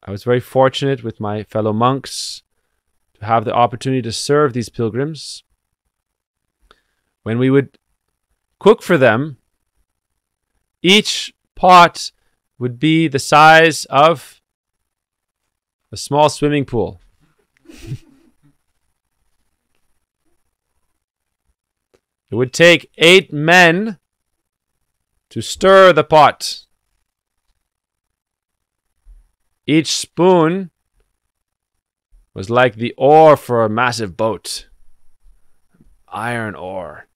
I was very fortunate with my fellow monks to have the opportunity to serve these pilgrims. When we would cook for them, each pot would be the size of a small swimming pool. It would take 8 men to stir the pot. Each spoon was like the oar for a massive boat. Iron ore.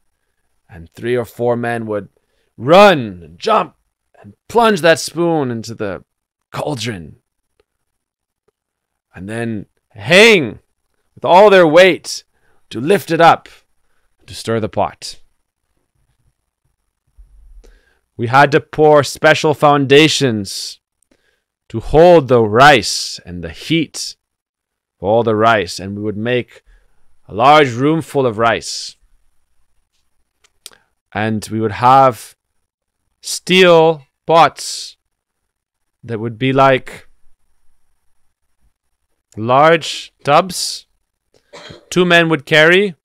And 3 or 4 men would run and jump and plunge that spoon into the cauldron. And then hang with all their weight to lift it up, to stir the pot. We had to pour special foundations to hold the rice and the heat of all the rice. And we would make a large room full of rice. And we would have steel pots that would be like large tubs 2 men would carry.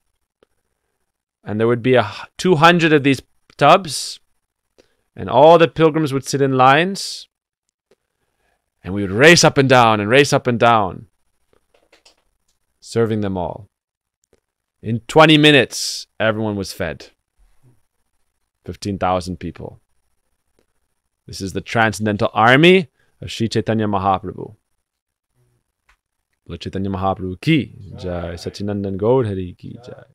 And there would be 200 of these tubs. And all the pilgrims would sit in lines. And we would race up and down and race up and down, serving them all. In 20 minutes, everyone was fed. 15,000 people. This is the Transcendental Army of Sri Chaitanya Mahaprabhu. Lord Chaitanya Mahaprabhu ki jai, Sachinandan Gaur Hari ki jai.